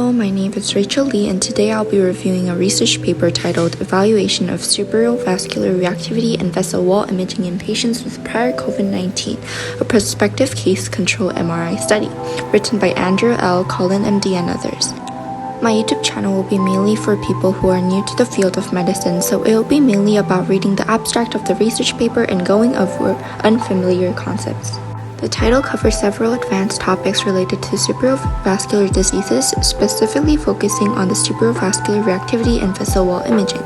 Hello, my name is Rachel Lee, and today I'll be reviewing a research paper titled Evaluation of Cerebrovascular Reactivity and Vessel Wall Imaging in Patients with Prior COVID-19, a prospective case control MRI study, written by Andrew L. Callen, MD, and others. My YouTube channel will be mainly for people who are new to the field of medicine, so it will be mainly about reading the abstract of the research paper and going over unfamiliar concepts. The title covers several advanced topics related to cerebrovascular diseases, specifically focusing on the cerebrovascular reactivity and vessel wall imaging.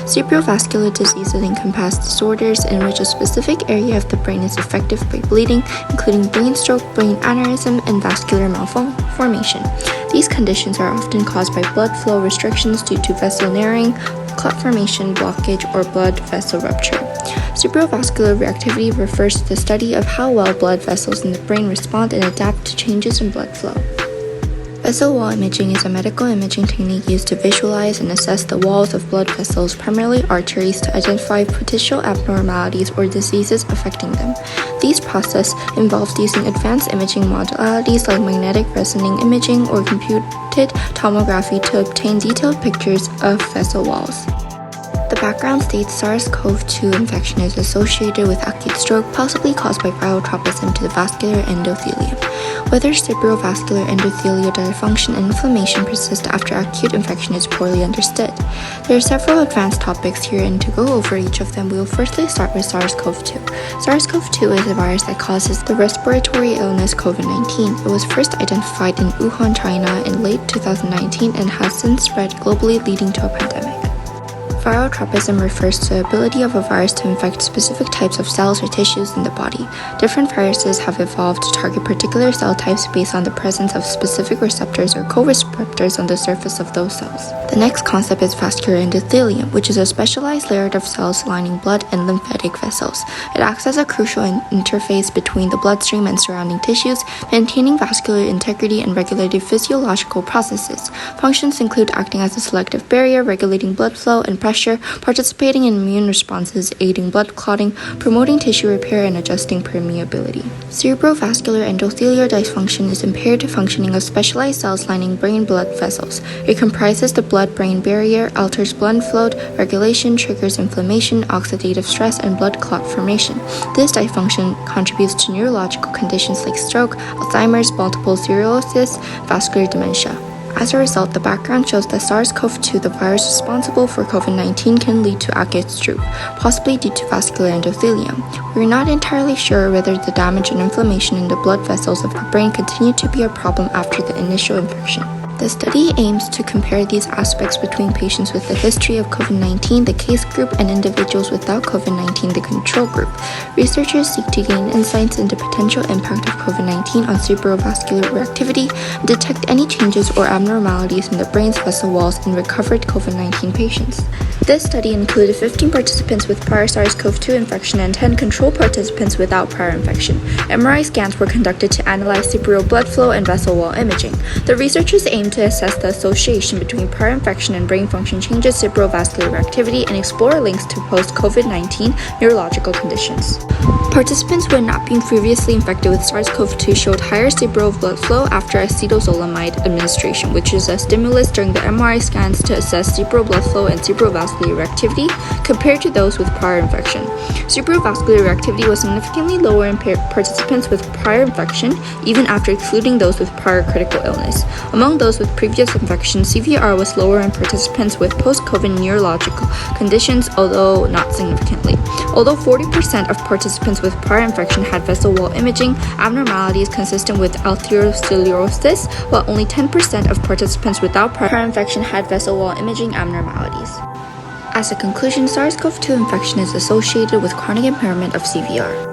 Cerebrovascular diseases encompass disorders in which a specific area of the brain is affected by bleeding, including brain stroke, brain aneurysm, and vascular malformation. These conditions are often caused by blood flow restrictions due to vessel narrowing, clot formation, blockage, or blood vessel rupture. Cerebrovascular reactivity refers to the study of how well blood vessels in the brain respond and adapt to changes in blood flow. Vessel wall imaging is a medical imaging technique used to visualize and assess the walls of blood vessels, primarily arteries, to identify potential abnormalities or diseases affecting them. These processes involve using advanced imaging modalities like magnetic resonance imaging or computed tomography to obtain detailed pictures of vessel walls. The background states SARS-CoV-2 infection is associated with acute stroke, possibly caused by viral tropism to the vascular endothelium. Whether cerebrovascular endothelial dysfunction and inflammation persist after acute infection is poorly understood. There are several advanced topics here, and to go over each of them, we will firstly start with SARS-CoV-2. SARS-CoV-2 is a virus that causes the respiratory illness COVID-19. It was first identified in Wuhan, China in late 2019 and has since spread globally, leading to a pandemic. Viral tropism refers to the ability of a virus to infect specific types of cells or tissues in the body. Different viruses have evolved to target particular cell types based on the presence of specific receptors or co-receptors on the surface of those cells. The next concept is vascular endothelium, which is a specialized layer of cells lining blood and lymphatic vessels. It acts as a crucial interface between the bloodstream and surrounding tissues, maintaining vascular integrity and regulating physiological processes. Functions include acting as a selective barrier, regulating blood flow and pressure, participating in immune responses, aiding blood clotting, promoting tissue repair, and adjusting permeability. Cerebrovascular endothelial dysfunction is impaired functioning of specialized cells lining brain blood vessels. It comprises the blood-brain barrier, alters blood flow regulation, triggers inflammation, oxidative stress, and blood clot formation. This dysfunction contributes to neurological conditions like stroke, Alzheimer's, multiple sclerosis, vascular dementia. As a result, the background shows that SARS-CoV-2, the virus responsible for COVID-19, can lead to acute stroke, possibly due to vascular endothelium. We are not entirely sure whether the damage and inflammation in the blood vessels of the brain continue to be a problem after the initial infection. The study aims to compare these aspects between patients with a history of COVID-19, the case group, and individuals without COVID-19, the control group. Researchers seek to gain insights into potential impact of COVID-19 on cerebrovascular reactivity and detect any changes or abnormalities in the brain's vessel walls in recovered COVID-19 patients. This study included 15 participants with prior SARS-CoV-2 infection and 10 control participants without prior infection. MRI scans were conducted to analyze cerebral blood flow and vessel wall imaging. The researchers aimed to assess the association between prior infection and brain function changes, cerebrovascular reactivity, and explore links to post-COVID-19 neurological conditions. Participants who had not been previously infected with SARS-CoV-2 showed higher cerebral blood flow after acetazolamide administration, which is a stimulus during the MRI scans to assess cerebral blood flow and cerebrovascular reactivity compared to those with prior infection. Cerebrovascular reactivity was significantly lower in participants with prior infection, even after excluding those with prior critical illness. Among those with previous infection, CVR was lower in participants with post-COVID neurological conditions, although not significantly. Although 40% of participants with prior infection had vessel wall imaging abnormalities consistent with atherosclerosis, while only 10% of participants without prior infection had vessel wall imaging abnormalities. As a conclusion, SARS-CoV-2 infection is associated with chronic impairment of CVR.